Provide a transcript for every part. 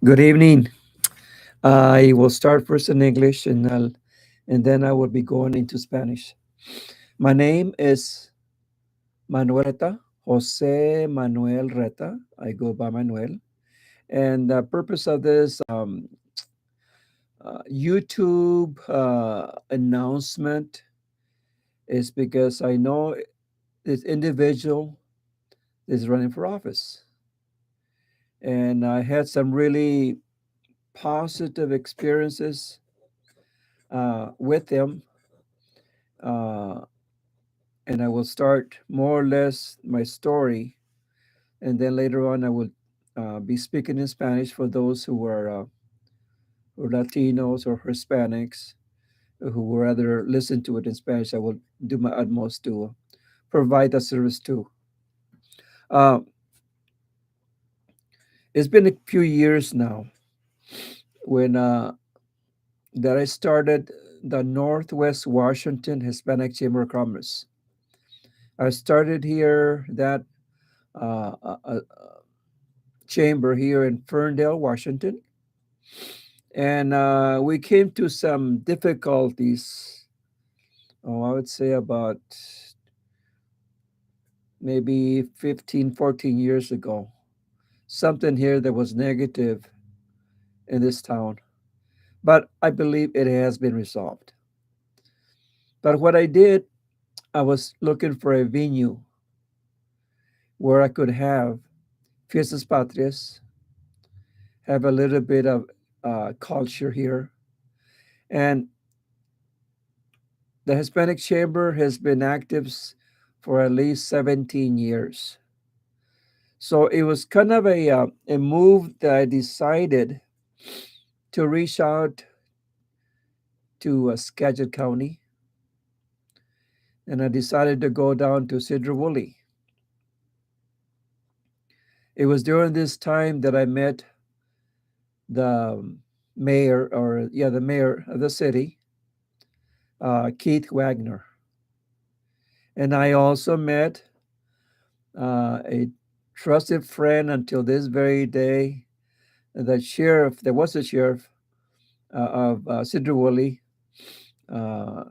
Good evening. I will start first in English and then I will be going into Spanish. My name is Manuel Reta, Jose Manuel Reta. I go by Manuel. And the purpose of this YouTube announcement is because I know this individual is running for office. And I had some really positive experiences with him. Uh, and I will start more or less my story, and then later on I will be speaking in Spanish for those who are Latinos or Hispanics who would rather listen to it in Spanish. I will do my utmost to provide that service too. Uh, it's been a few years now when that I started the Northwest Washington Hispanic Chamber of Commerce. I started here that uh, uh, uh, chamber here in Ferndale, Washington. And we came to some difficulties, I would say about maybe 15, 14 years ago. Something here that was negative in this town. But I believe it has been resolved. But what I did, I was looking for a venue where I could have Fiestas Patrias, have a little bit of culture here. And the Hispanic Chamber has been active for at least 17 years. So it was kind of a move that I decided to reach out to Skagit County, and I decided to go down to Sidrawuli. It was during this time that I met the mayor, the mayor of the city, Keith Wagoner. And I also met a trusted friend until this very day, the sheriff, there was a sheriff of Sidrawuli, uh,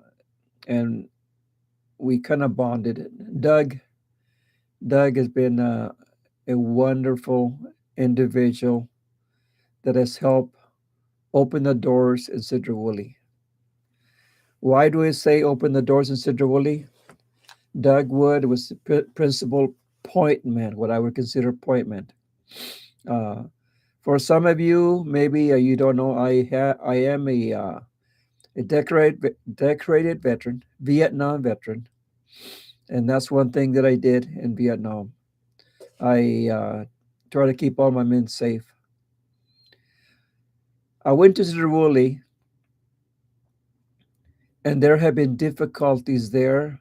and we kind of bonded. Doug, Doug has been a wonderful individual that has helped open the doors in Sidrawuli. Why do I say open the doors in Sidrawuli? Doug Wood was the principal point man, what I would consider point man. Uh, for some of you, maybe you don't know, I am a decorated veteran, Vietnam veteran, and that's one thing that I did in Vietnam. I try to keep all my men safe. I went to Zeruli, and there have been difficulties there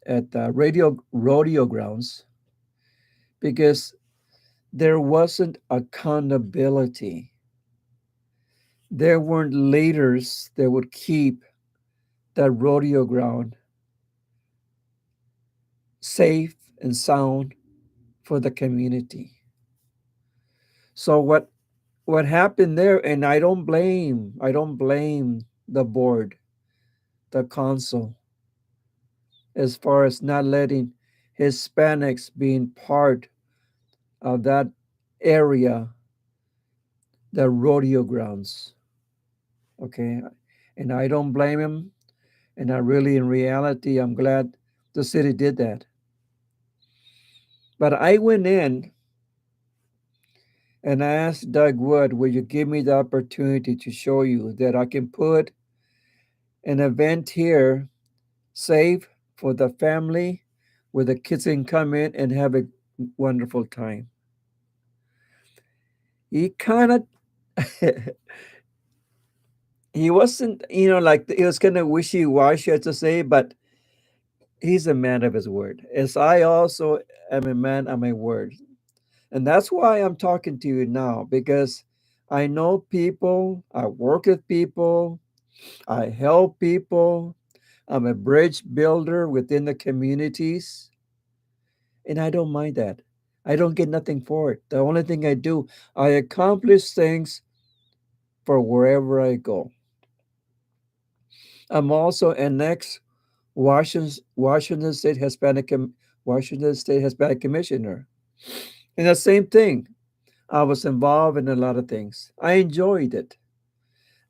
at radio rodeo grounds because there wasn't accountability. There weren't leaders that would keep that rodeo ground safe and sound for the community. So what happened there, and I don't blame the board, the council, as far as not letting Hispanics being part of that area, the rodeo grounds. Okay. And I don't blame him. And I really, in reality, I'm glad the city did that. But I went in and I asked Doug Wood, will you give me the opportunity to show you that I can put an event here safe for the family where the kids can come in and have a wonderful time? He kind of he wasn't, like he was kind of wishy-washy to say, but he's a man of his word, as I also am a man of my word. And that's why I'm talking to you now, because I know people, I work with people, I help people, I'm a bridge builder within the communities, and I don't mind that. I don't get nothing for it. The only thing I do, I accomplish things for wherever I go. I'm also an ex Washington State Washington State Hispanic Commissioner. And the same thing. I was involved in a lot of things. I enjoyed it.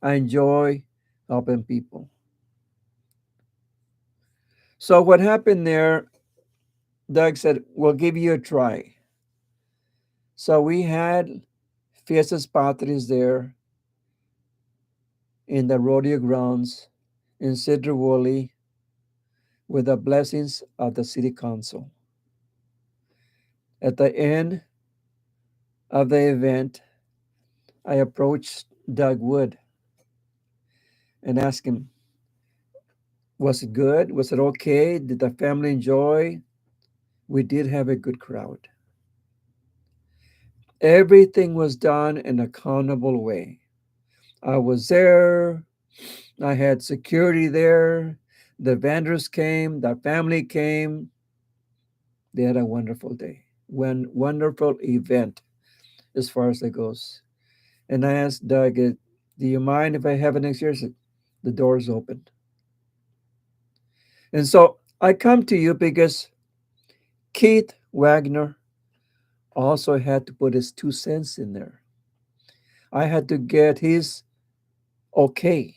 I enjoy helping people. So what happened there, Doug said, we'll give you a try. So we had Fiestas Patrias there in the rodeo grounds in Sidrawoli with the blessings of the city council. At the end of the event, I approached Doug Wood and asked him, was it good? Was it okay? Did the family enjoy? We did have a good crowd. Everything was done in a accountable way. I was there. I had security there. The vendors came. The family came. They had a wonderful day. One wonderful event as far as that goes. And I asked Doug, do you mind if I have it next year? He said, the door's open. And so I come to you because Keith Wagner also had to put his 2 cents in there. I had to get his okay.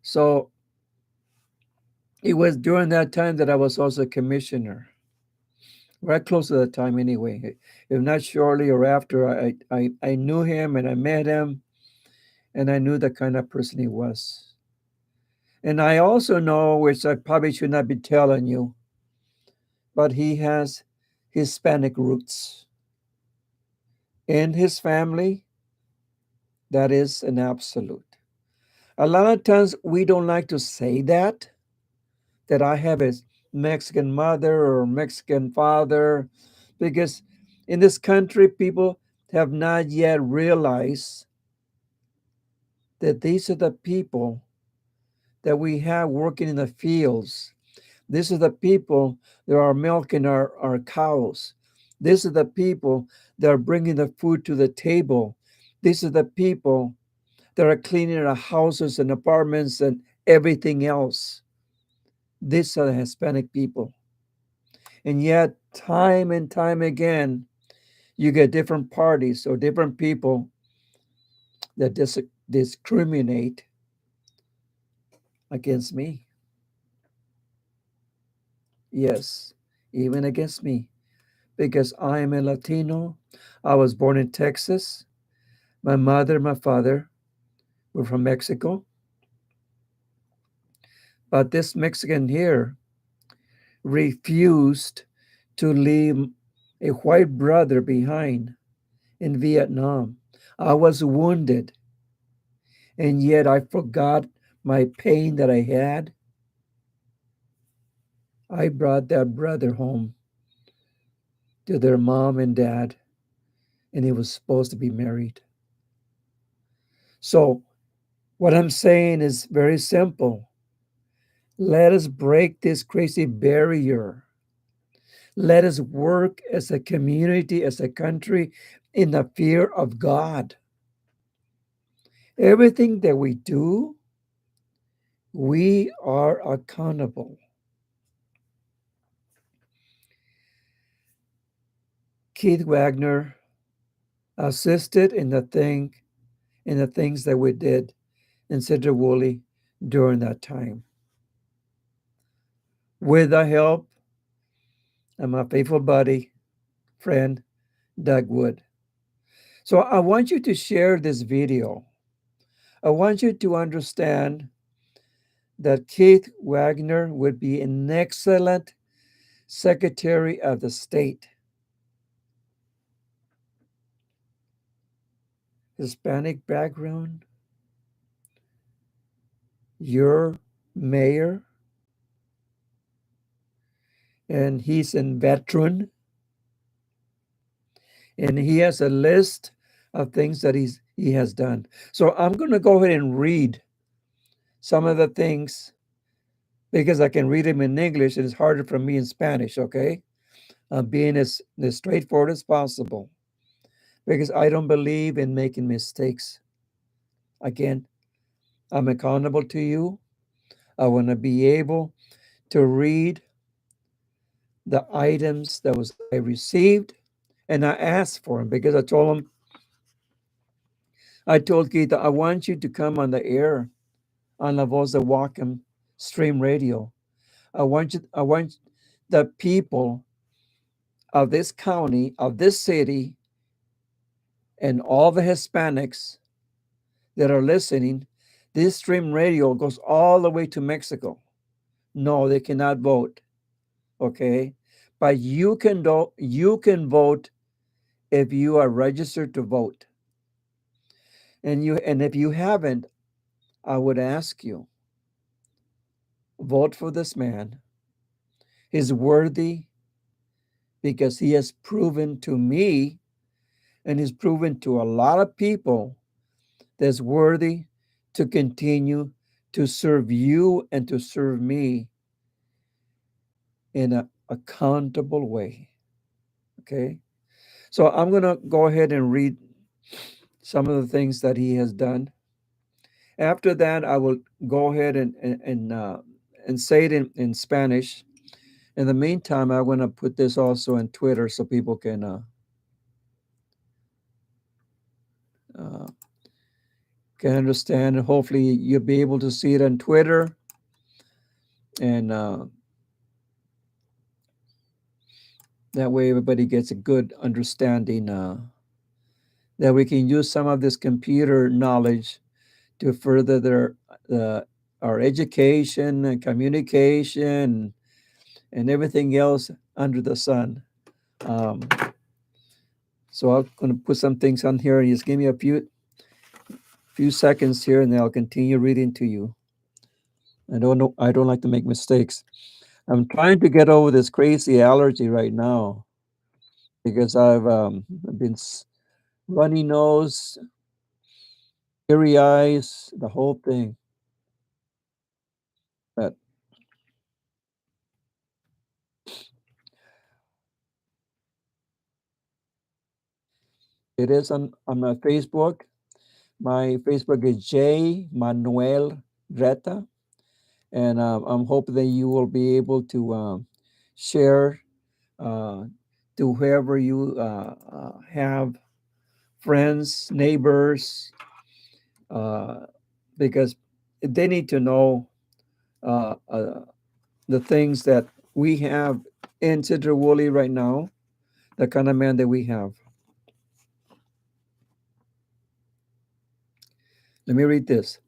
So it was during that time that I was also a commissioner. Right close to that time, anyway. If not shortly or after, I knew him and I met him and I knew the kind of person he was. And I also know, which I probably should not be telling you, but he has Hispanic roots. In his family, that is an absolute. A lot of times we don't like to say that I have a Mexican mother or Mexican father, because in this country, people have not yet realized that these are the people that we have working in the fields. These are the people that are milking our cows. These are the people that are bringing the food to the table. These are the people that are cleaning our houses and apartments and everything else. These are the Hispanic people. And yet, time and time again, you get different parties or different people that discriminate against me. Yes, even against me. Because I am a Latino. I was born in Texas. My mother and my father were from Mexico. But this Mexican here refused to leave a white brother behind in Vietnam. I was wounded, and yet I forgot my pain that I had. I brought that brother home to their mom and dad, and he was supposed to be married. So, what I'm saying is very simple. Let us break this crazy barrier. Let us work as a community, as a country, in the fear of God. Everything that we do, we are accountable. Keith Wagner assisted in the things that we did in Sidrawuli during that time. With the help of my faithful buddy, friend, Doug Wood. So I want you to share this video. I want you to understand that Keith Wagner would be an excellent Secretary of the State. Hispanic background, your mayor, and he's a veteran, and he has a list of things that he has done. So I'm going to go ahead and read some of the things because I can read them in English and it's harder for me in Spanish, okay? being as straightforward as possible because I don't believe in making mistakes. Again, I'm accountable to you. I want to be able to read the items that was I received, and I asked for them because I told Keith, I want you to come on the air on La Voz de Whatcom stream radio. I want the people of this county, of this city, and all the Hispanics that are listening. This stream radio goes all the way to Mexico. No, they cannot vote. Okay, but you can vote if you are registered to vote, and if you haven't, I would ask you vote for this man. He's worthy because he has proven to me and he's proven to a lot of people that's worthy to continue to serve you and to serve me in an accountable way. Okay. So I'm going to go ahead and read some of the things that he has done. After that, I will go ahead and say it in Spanish. In the meantime, I'm going to put this also on Twitter so people uh, can understand. And hopefully, you'll be able to see it on Twitter. And that way, everybody gets a good understanding that we can use some of this computer knowledge to further our education and communication and everything else under the sun. Um, so I'm going to put some things on here and just give me a few seconds here, and then I'll continue reading to you. I don't know. I don't like to make mistakes. I'm trying to get over this crazy allergy right now because I've been runny nose, teary eyes, the whole thing. But it is on my Facebook. My Facebook is j.manuel, and I'm hoping that you will be able to share uh, to whoever you have friends, neighbors, uh, because they need to know uh, uh, the things that we have in Sidrawuli right now, the kind of man that we have. Let me read this.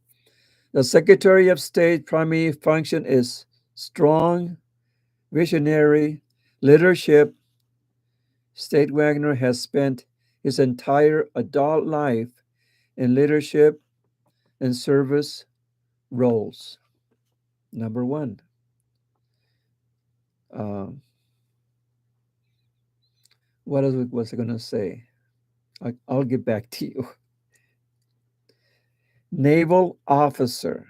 The Secretary of State primary function is strong, visionary leadership. State Wagner has spent his entire adult life in leadership and service roles. Number one, um, was I going to say? I'll get back to you. Naval officer,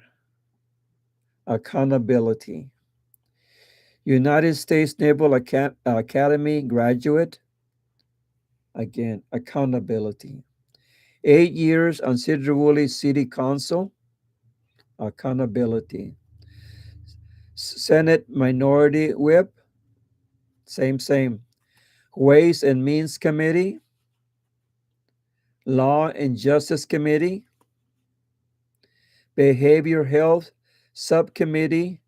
accountability. United States Naval Academy graduate, again, accountability. 8 years on Sidrawuli City Council, accountability. Senate Minority Whip, same. Ways and Means Committee, Law and Justice Committee, Behavior Health Subcommittee,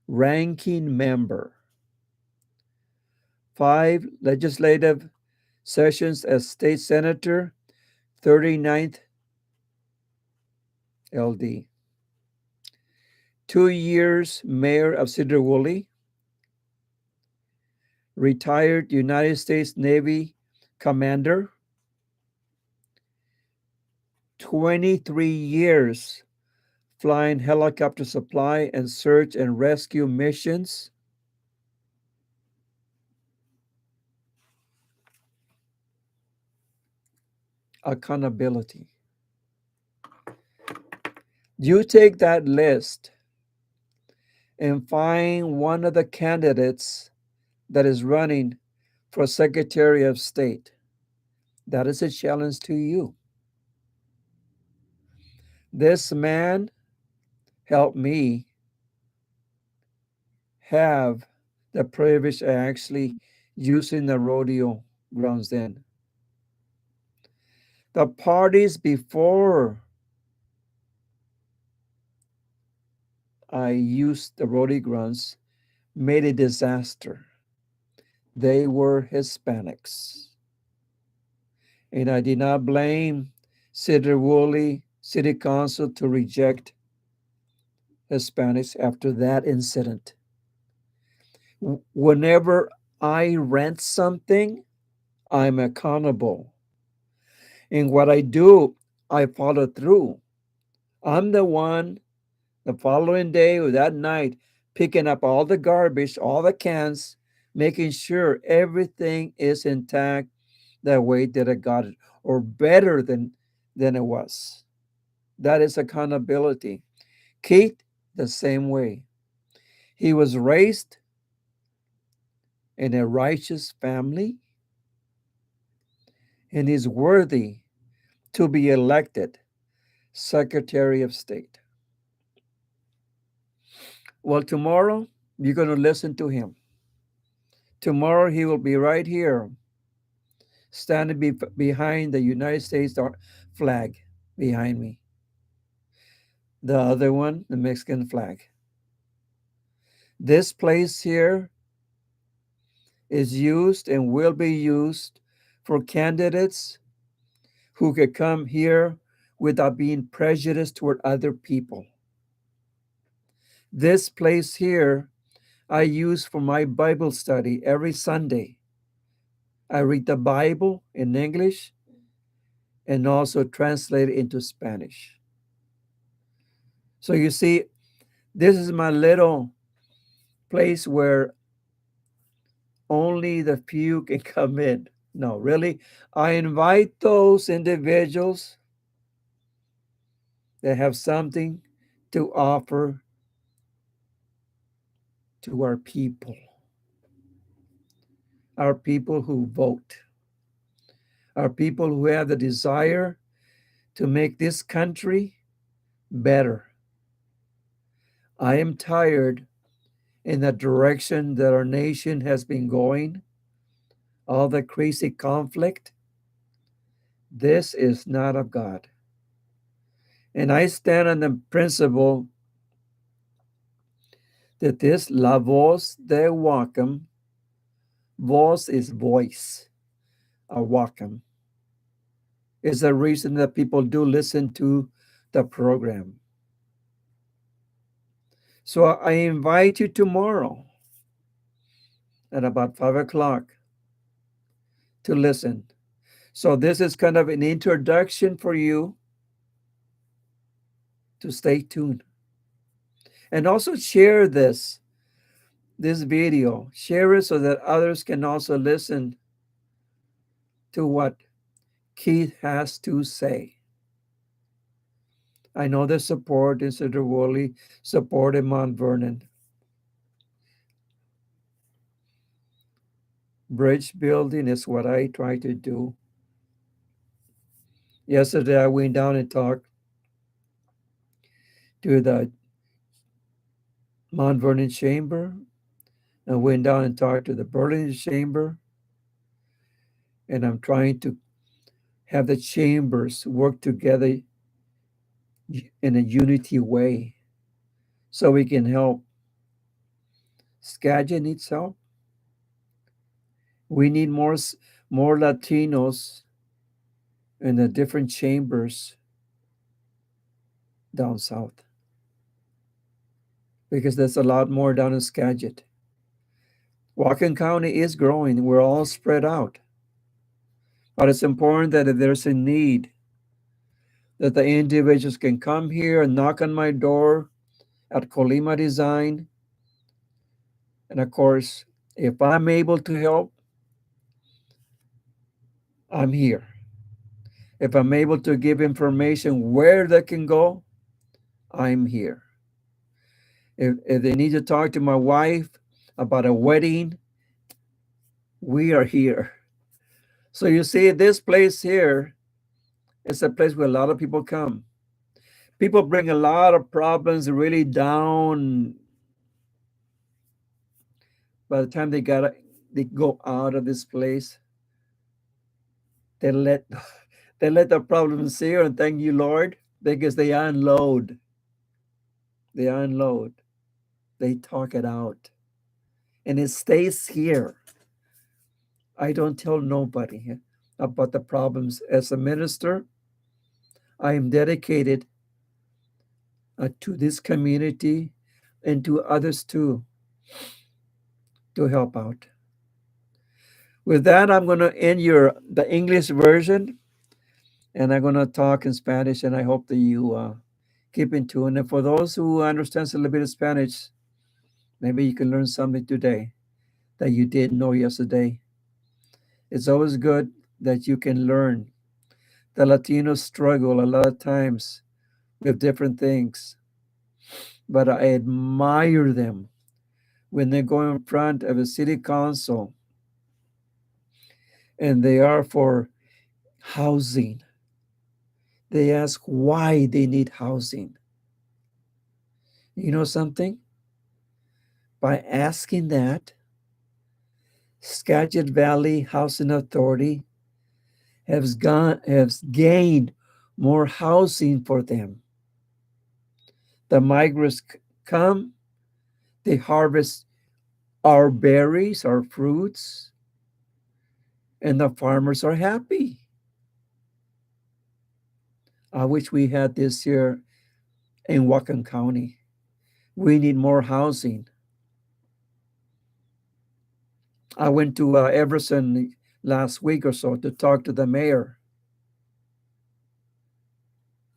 ranking member. 5 legislative sessions as state senator, 39th LD. 2 years mayor of Sidrawuli, retired United States Navy commander, 23 years flying helicopter supply and search and rescue missions, accountability. You take that list and find one of the candidates that is running for Secretary of State. That is a challenge to you. This man helped me have the privilege of actually using the rodeo grounds then. The parties before I used the rodeo grounds made a disaster. They were Hispanics. And I did not blame City Woolley City Council to reject Hispanics after that incident. Whenever I rent something, I'm accountable. And what I do, I follow through. I'm the one the following day or that night picking up all the garbage, all the cans, making sure everything is intact the way that I got it or better than it was. That is accountability. Keith, the same way. He was raised in a righteous family and is worthy to be elected Secretary of State. Well, tomorrow you're going to listen to him. Tomorrow he will be right here, standing behind the United States flag behind me. The other one, the Mexican flag. This place here is used and will be used for candidates who could come here without being prejudiced toward other people. This place here I use for my Bible study every Sunday. I read the Bible in English and also translate it into Spanish. So you see, this is my little place where only the few can come in. No, really, I invite those individuals that have something to offer to our people who vote, our people who have the desire to make this country better. I am tired in the direction that our nation has been going, all the crazy conflict. This is not of God. And I stand on the principle that this La Voz De Whatcom, voz is voice, a Whatcom, is the reason that people do listen to the program. So I invite you tomorrow at about 5 o'clock to listen. So this is kind of an introduction for you to stay tuned. And also share this video. Share it so that others can also listen to what Keith has to say. I know the support in Cedar Woolley, support in Mount Vernon. Bridge building is what I try to do. Yesterday I went down and talked to the Mount Vernon Chamber. I went down and talked to the Burlington Chamber. And I'm trying to have the chambers work together in a unity way so we can help. Skagit needs help. We need more Latinos in the different chambers down south because there's a lot more down in Skagit. Whatcom County is growing. We're all spread out. But it's important that if there's a need, that the individuals can come here and knock on my door at Colima Design. And of course, if I'm able to help, I'm here. If I'm able to give information where they can go, I'm here. If they need to talk to my wife about a wedding We are here. So you see, this place here is a place where a lot of people come. People bring a lot of problems really down. By the time they go out of this place, they let they let the problems here and thank you, Lord, because they unload. They unload. They talk it out. And it stays here. I don't tell nobody about the problems. As a minister, I am dedicated to this community and to others too, to help out. With that, I'm going to end the English version, and I'm going to talk in Spanish, and I hope that you keep in tune. And for those who understand a little bit of Spanish, maybe you can learn something today that you didn't know yesterday. It's always good that you can learn. The Latinos struggle a lot of times with different things, but I admire them when they go in front of a city council and they are for housing. They ask why they need housing. You know something? By asking that, Skagit Valley Housing Authority has gained more housing for them. The migrants come, they harvest our berries, our fruits, and the farmers are happy. I wish we had this here in Whatcom County. We need more housing. I went to Everson last week or so to talk to the mayor.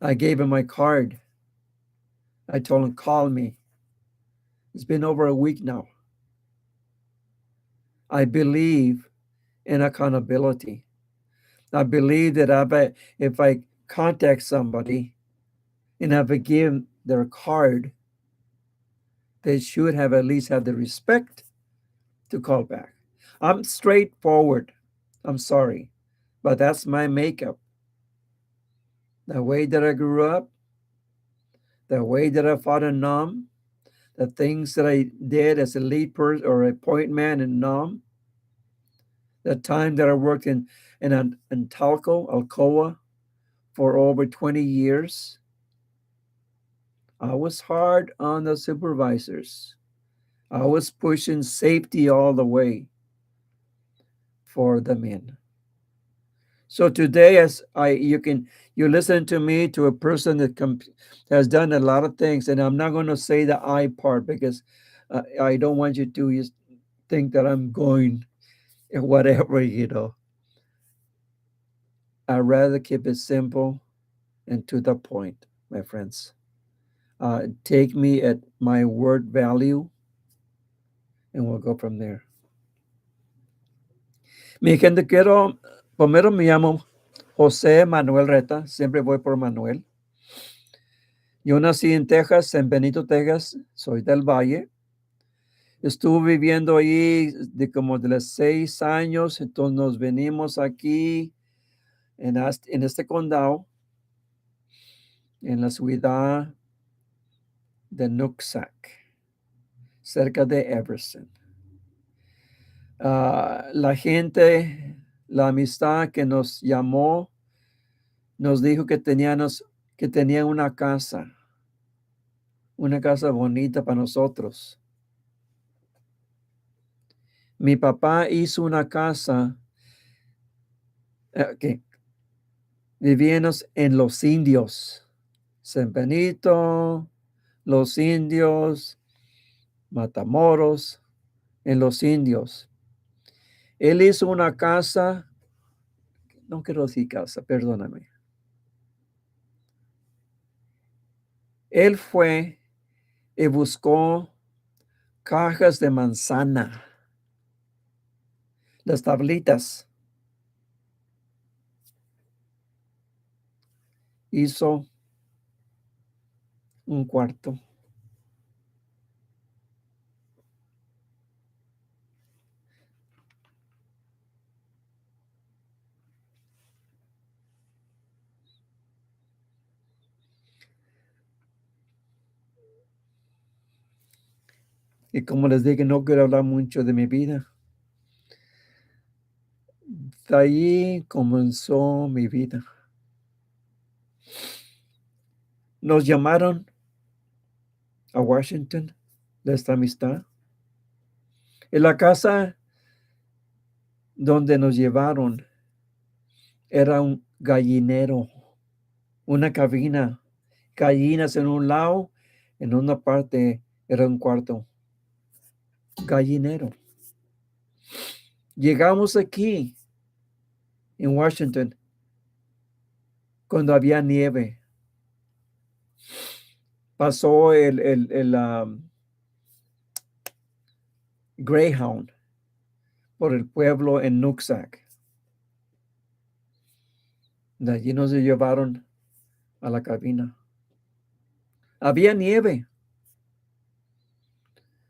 I gave him my card. I told him, call me. It's been over a week now. I believe in accountability. I believe that if I contact somebody and if I give their card, they should have at least had the respect to call back. I'm straightforward. I'm sorry, but that's my makeup. The way that I grew up, the way that I fought in NOM, the things that I did as a lead person or a point man in NOM, the time that I worked in Talco, Alcoa for over 20 years, I was hard on the supervisors. I was pushing safety all the way for the men. So today, as you listen to me, to a person that has done a lot of things, and I'm not going to say the I part because I don't want you to just think that I'm going whatever. I'd rather keep it simple and to the point, my friends. Take me at my word value, and we'll go from there. Mi gente, primero me llamo José Manuel Reta, siempre voy por Manuel. Yo nací en Texas, en Benito, Texas, soy del Valle. Estuve viviendo ahí como de los 6 años, entonces nos venimos aquí en este condado, en la ciudad de Nooksack, cerca de Everson. La gente, la amistad que nos llamó, nos dijo que tenían una casa bonita para nosotros. Mi papá hizo una casa que vivíamos en Los Indios, San Benito, Los Indios, Matamoros, en Los Indios. Él hizo una casa, no quiero decir casa, perdóname. Él fue y buscó cajas de manzana, las tablitas. Hizo un cuarto. Y como les dije, no quiero hablar mucho de mi vida. De ahí comenzó mi vida. Nos llamaron a Washington de esta amistad. En la casa donde nos llevaron era un gallinero, una cabina, gallinas en un lado, en una parte era un cuarto. Gallinero. Llegamos aquí en Washington cuando había nieve. Pasó el Greyhound por el pueblo en Nooksack. De allí nos llevaron a la cabina. Había nieve.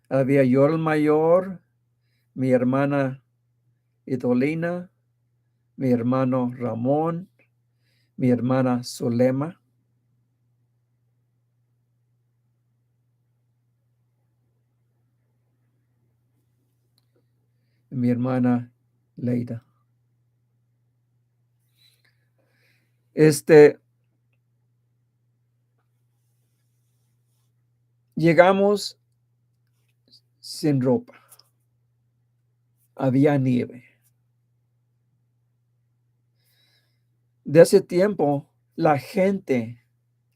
Había yo el mayor, mi hermana Idolina, mi hermano Ramón, mi hermana Zulema, y mi hermana Leida. Llegamos sin ropa. Había nieve. De ese tiempo, la gente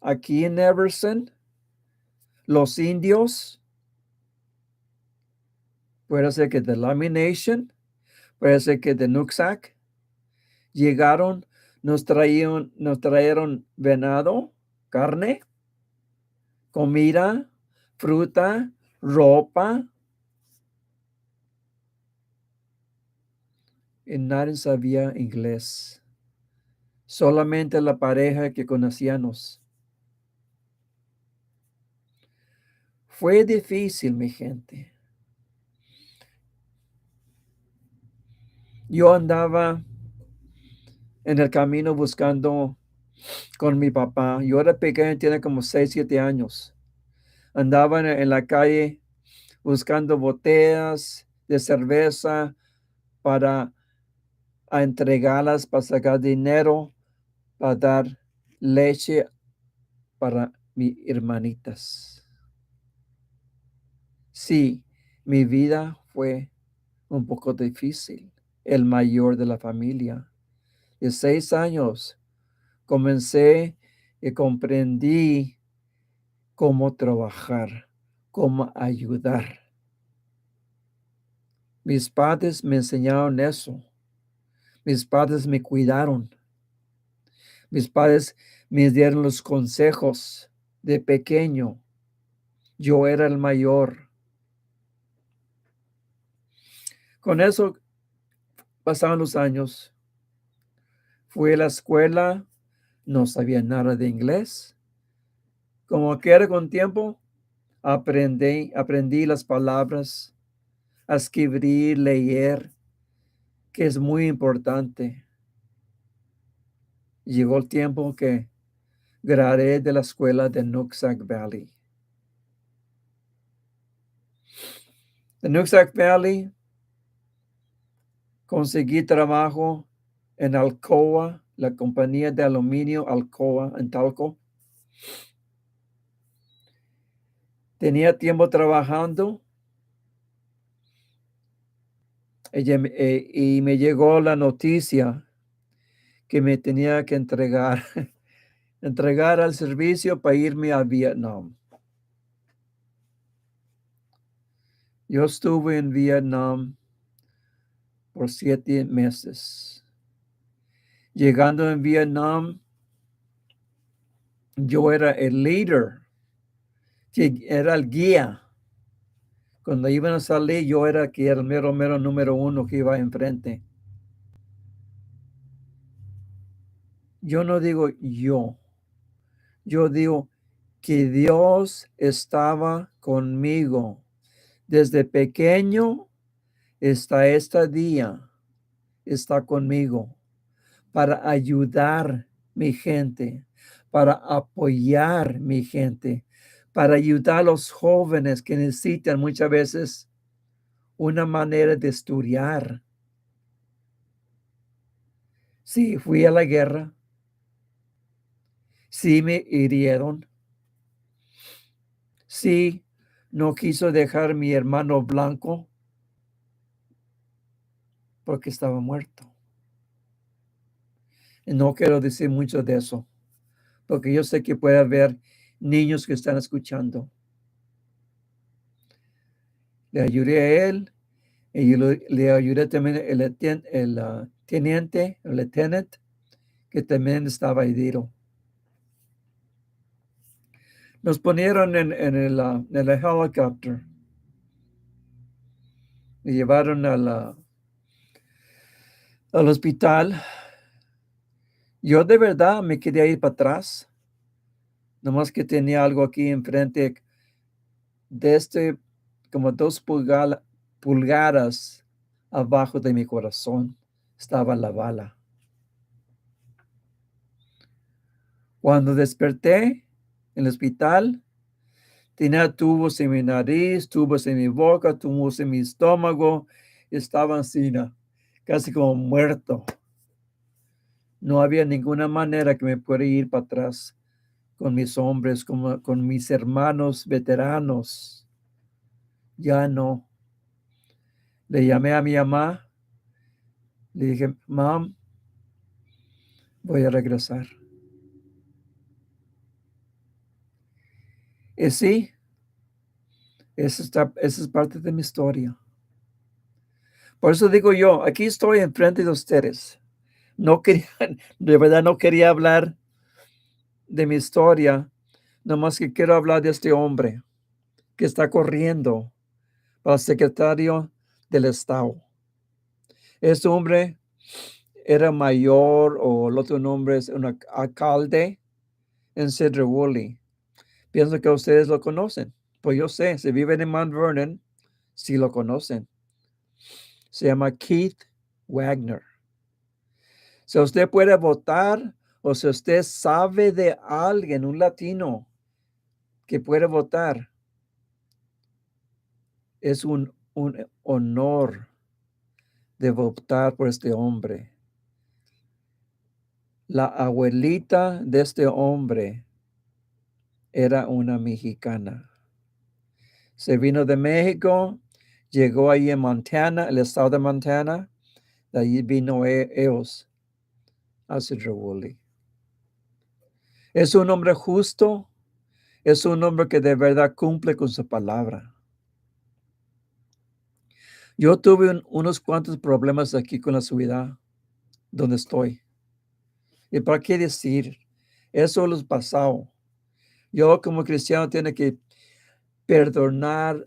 aquí en Everson, los indios, puede ser que de Lamination, puede ser que de Nooksack, llegaron, nos trajeron venado, carne, comida, fruta, ropa, y nadie sabía inglés. Solamente la pareja que conocíamos. Fue difícil, mi gente. Yo andaba en el camino buscando con mi papá. Yo era pequeño, tenía como 6, 7 años. Andaba en la calle buscando botellas de cerveza para entregarlas, para sacar dinero, para dar leche para mis hermanitas. Sí, mi vida fue un poco difícil. El mayor de la familia. De 6 años comencé y comprendí cómo trabajar, cómo ayudar. Mis padres me enseñaron eso. Mis padres me cuidaron. Mis padres me dieron los consejos de pequeño. Yo era el mayor. Con eso pasaron los años. Fui a la escuela, no sabía nada de inglés. Como quiera con tiempo, aprendí las palabras, a escribir, leer, que es muy importante. Llegó el tiempo que gradué de la escuela de Nooksack Valley. De Nooksack Valley conseguí trabajo en Alcoa, la compañía de aluminio Alcoa en Talco. Tenía tiempo trabajando y me llegó la noticia que me tenía que entregar al servicio para irme a Vietnam. Yo estuve en Vietnam por 7 meses. Llegando en Vietnam, yo era el líder, era el guía. Cuando iban a salir, yo era el mero número 1 que iba enfrente. Yo no digo yo digo que Dios estaba conmigo desde pequeño hasta este día. Está conmigo para ayudar mi gente, para apoyar mi gente, para ayudar a los jóvenes que necesitan muchas veces una manera de estudiar. Sí, fui a la guerra. Sí, me hirieron. Sí, no quiso dejar mi hermano blanco porque estaba muerto. Y no quiero decir mucho de eso, porque yo sé que puede haber niños que están escuchando. Le ayudé a él y le ayudé también el teniente, el lieutenant, que también estaba herido. Nos ponieron en el helicóptero. Me llevaron al hospital. Yo de verdad me quería ir para atrás, nomás que tenía algo aquí enfrente de como 2 pulgadas abajo de mi corazón. Estaba la bala. Cuando desperté en el hospital, tenía tubos en mi nariz, tubos en mi boca, tubos en mi estómago. Estaba así, casi como muerto. No había ninguna manera que me pudiera ir para atrás con mis hombres, con mis hermanos veteranos. Ya no. Le llamé a mi mamá, le dije, Mam, voy a regresar. Y sí, esa es parte de mi historia. Por eso digo yo, aquí estoy enfrente de ustedes. No quería, de verdad no quería hablar de mi historia, nomás que quiero hablar de este hombre que está corriendo para secretario del Estado. Este hombre era mayor o el otro nombre es un alcalde en Cedar Woolley. Pienso que ustedes lo conocen. Pues yo sé, si viven en Mount Vernon, sí lo conocen. Se llama Keith Wagoner. Si usted puede votar o si usted sabe de alguien, un latino, que puede votar, es un honor de votar por este hombre. La abuelita de este hombre era una mexicana. Se vino de México, llegó ahí en Montana, el estado de Montana, de ahí vino ellos a Cedar Woolley. Es un hombre justo, es un hombre que de verdad cumple con su palabra. Yo tuve unos cuantos problemas aquí con la ciudad donde estoy. ¿Y para qué decir? Eso los pasado. Yo como cristiano tengo que perdonar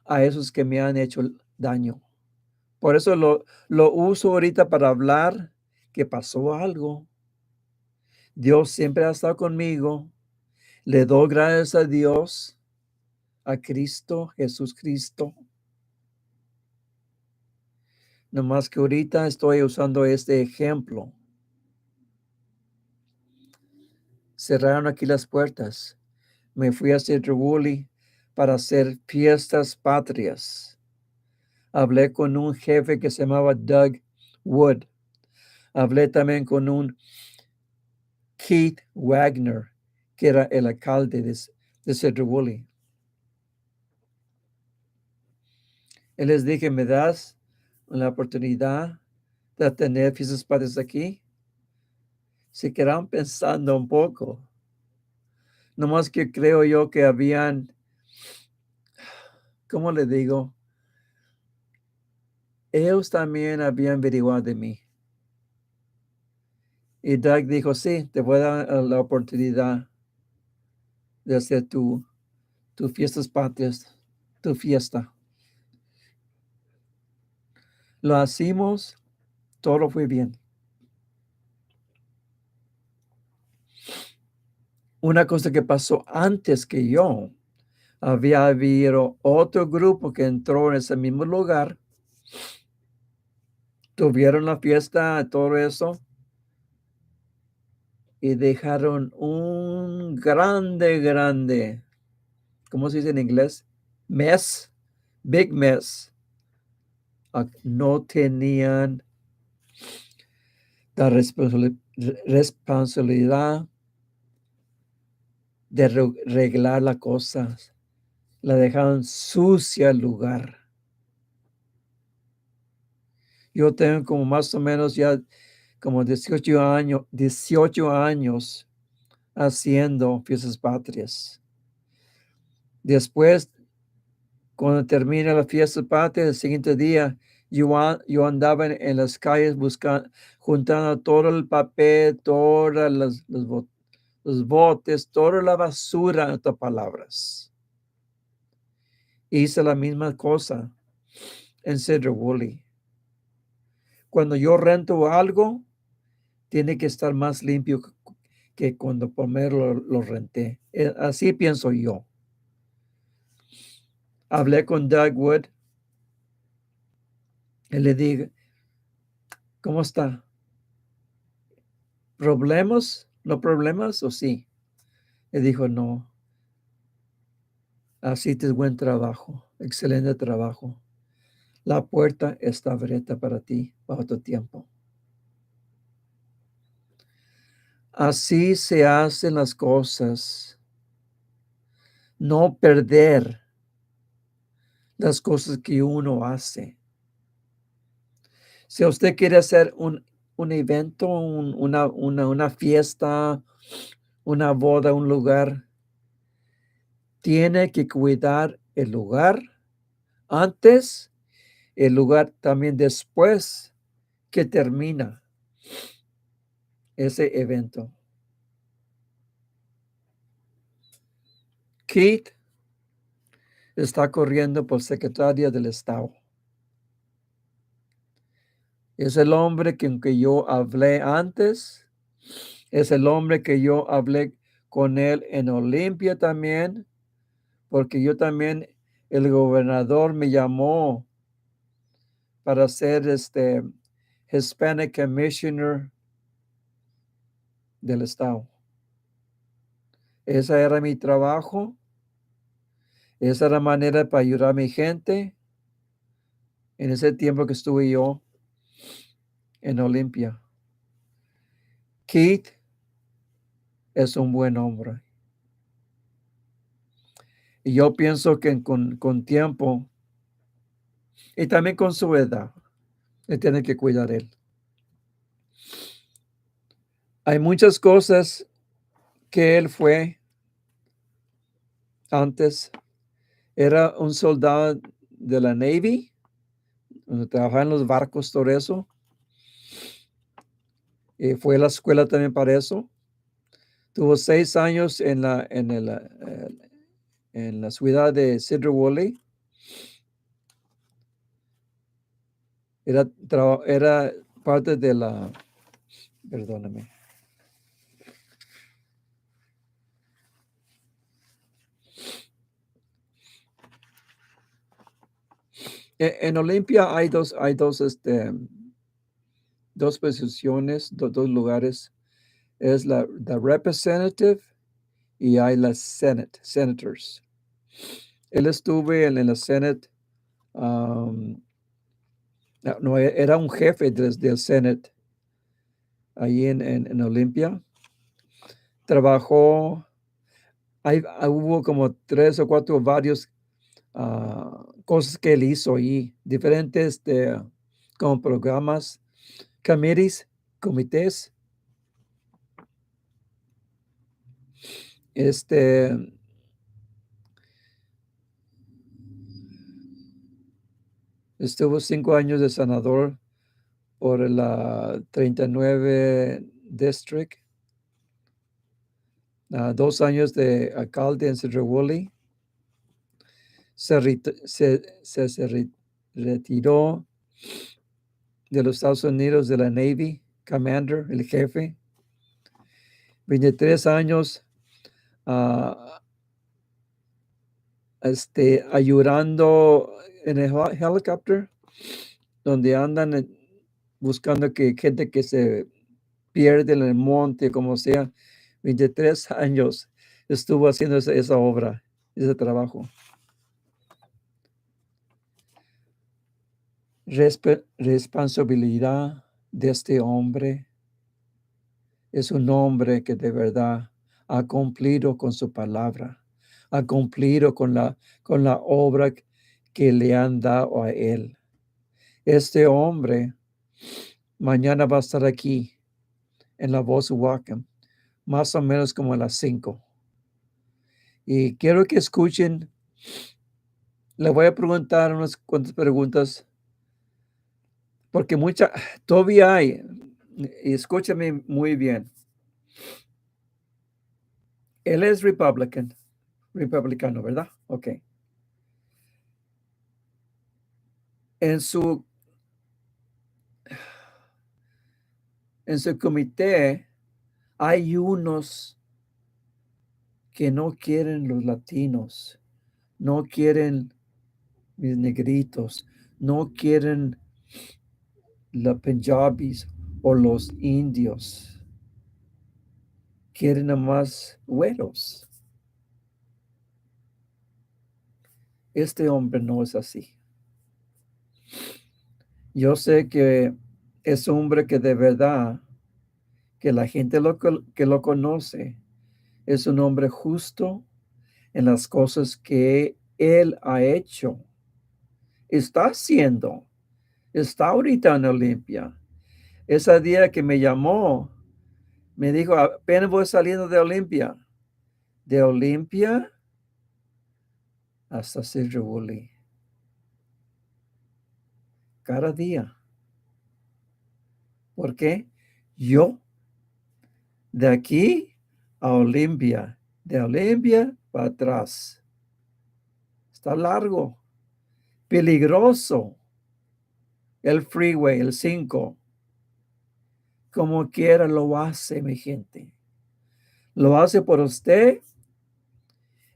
a esos que me han hecho daño. Por eso lo uso ahorita para hablar que pasó algo. Dios siempre ha estado conmigo. Le doy gracias a Dios, a Cristo, Jesús Cristo. Nomás que ahorita estoy usando este ejemplo. Cerraron aquí las puertas. Me fui a Cedar Woolley para hacer fiestas patrias. Hablé con un jefe que se llamaba Doug Wood. Hablé también con un Keith Wagoner, que era el alcalde de Cedar Woolley. Y les dije, ¿me das la oportunidad de tener fiestas patrias aquí? Se quedaron pensando un poco. Nomás que creo yo que habían, ¿cómo le digo? Ellos también habían averiguado de mí. Y Doug dijo, sí, te voy a dar la oportunidad de hacer tu fiestas patrias, tu fiesta. Lo hicimos, todo fue bien. Una cosa que pasó antes que yo, había habido otro grupo que entró en ese mismo lugar, tuvieron la fiesta, todo eso, y dejaron un grande ¿cómo se dice en inglés? Mess, big mess. No tenían la responsabilidad de arreglar las cosas. La dejaban sucia el lugar. Yo tengo como más o menos ya como 18 años haciendo fiestas patrias. Después, cuando termina la fiesta patria, el siguiente día, yo andaba en las calles buscando, juntando todo el papel, todas los botes, toda la basura, en otras palabras. Hice la misma cosa en Cedar Woolley. Cuando yo rento algo, tiene que estar más limpio que cuando primero lo renté. Así pienso yo. Hablé con Doug Wood y le dije, ¿cómo está? ¿Problemas? ¿No problemas o sí? Le dijo, no. Así es buen trabajo, excelente trabajo. La puerta está abierta para ti bajo tu tiempo. Así se hacen las cosas. No perder las cosas que uno hace. Si usted quiere hacer un evento, una fiesta, una boda, un lugar, tiene que cuidar el lugar antes, el lugar también después que termina ese evento. Keith está corriendo por secretaria del Estado. Es el hombre con que yo hablé antes. Es el hombre que yo hablé con él en Olimpia también, porque yo también, el gobernador me llamó para ser Hispanic Commissioner del Estado. Ese era mi trabajo. Esa era la manera para ayudar a mi gente en ese tiempo que estuve yo en Olimpia. Keith es un buen hombre. Y yo pienso que con tiempo y también con su edad, él tiene que cuidar él. Hay muchas cosas que él fue antes. Era un soldado de la Navy, donde trabajaba en los barcos, todo eso. Fue a la escuela también para eso. Tuvo 6 años en la ciudad de Cedar Woolley. Era parte de la, perdóname. En Olimpia hay dos posiciones, dos lugares. Es la representative y hay la senators. Él estuvo en la Senate. No, era un jefe del Senate ahí en Olimpia. Trabajó, hubo como 3 o 4 varios cosas que él hizo ahí, diferentes como programas, comités. Estuvo 5 años de senador por la 39 District, 2 años de alcalde en Cedar Woolley. Se retiró de los Estados Unidos de la Navy, Commander, el jefe. 23 años ayudando en el helicóptero, donde andan buscando que gente que se pierde en el monte, como sea. 23 años estuvo haciendo esa obra. ese trabajo. Responsabilidad de este hombre es un hombre que de verdad ha cumplido con su palabra, ha cumplido con la obra que le han dado a él. Este hombre mañana va a estar aquí en la Voz De Whatcom, más o menos como a las 5. Y quiero que escuchen, le voy a preguntar unas cuantas preguntas, porque todavía hay, y escúchame muy bien, él es republicano, ¿verdad? Ok. En su, en su comité hay unos que no quieren los latinos, no quieren mis negritos, no quieren los Punjabis o los indios, quieren a más güeros. Este hombre no es así. Yo sé que es un hombre que de verdad, que la gente que lo conoce, es un hombre justo en las cosas que él ha hecho, está haciendo, está ahorita en Olimpia. Ese día que me llamó, me dijo, apenas voy saliendo de Olimpia hasta Sirribuli, cada día. ¿Por qué? Yo, de aquí a Olimpia, de Olimpia para atrás. Está largo, peligroso. El freeway, el 5, como quiera lo hace, mi gente. Lo hace por usted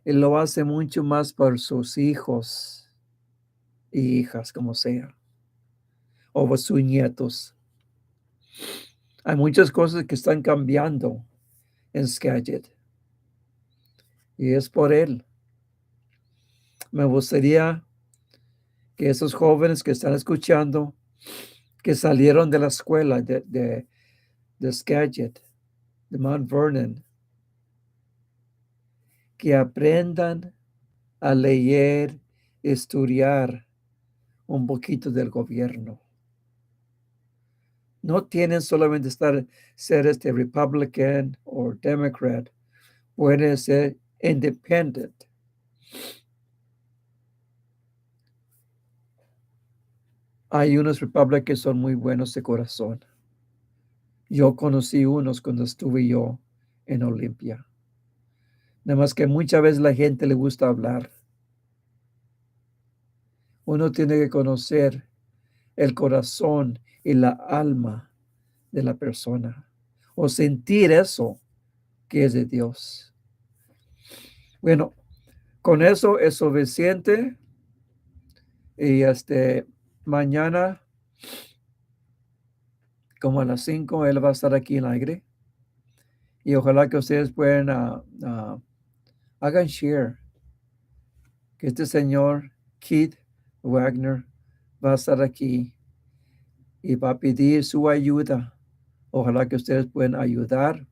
y lo hace mucho más por sus hijos y hijas, como sea, o por sus nietos. Hay muchas cosas que están cambiando en Skagit y es por él. Me gustaría que esos jóvenes que están escuchando, que salieron de la escuela de Skagit, de Mount Vernon, que aprendan a leer, estudiar un poquito del gobierno. No tienen solamente ser Republican o Democrat, pueden ser independent. Hay unos Republicans que son muy buenos de corazón. Yo conocí unos cuando estuve yo en Olimpia. Nada más que muchas veces la gente le gusta hablar. Uno tiene que conocer el corazón y la alma de la persona o sentir eso que es de Dios. Bueno, con eso es suficiente y mañana como a las 5 él va a estar aquí en el aire y ojalá que ustedes puedan hagan share que este señor Keith Wagoner va a estar aquí y va a pedir su ayuda. Ojalá que ustedes puedan ayudar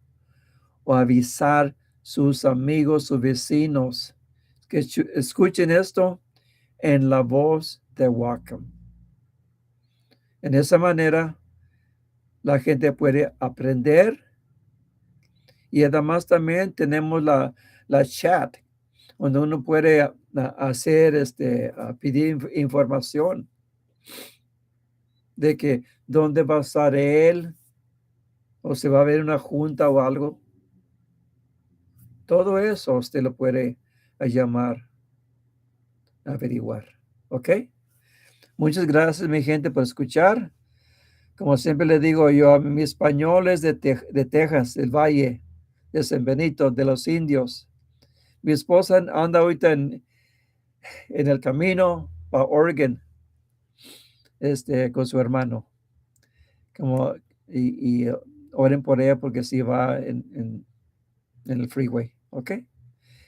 o avisar sus amigos, sus vecinos, que escuchen esto en la Voz de Whatcom. En esa manera, la gente puede aprender y además también tenemos la chat, donde uno puede hacer, pedir información de que dónde va a estar él o se va a ver una junta o algo. Todo eso usted lo puede llamar, averiguar. ¿Ok? Muchas gracias, mi gente, por escuchar. Como siempre le digo yo a mis españoles de Texas, del Valle, de San Benito, de los indios. Mi esposa anda ahorita en el camino para Oregon, con su hermano. Como, oren por ella porque sí va en el freeway. ¿Ok?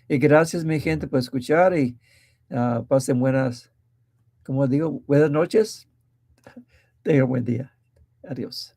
Y gracias, mi gente, por escuchar y pasen buenas, como digo, buenas noches. Tengan buen día. Adiós.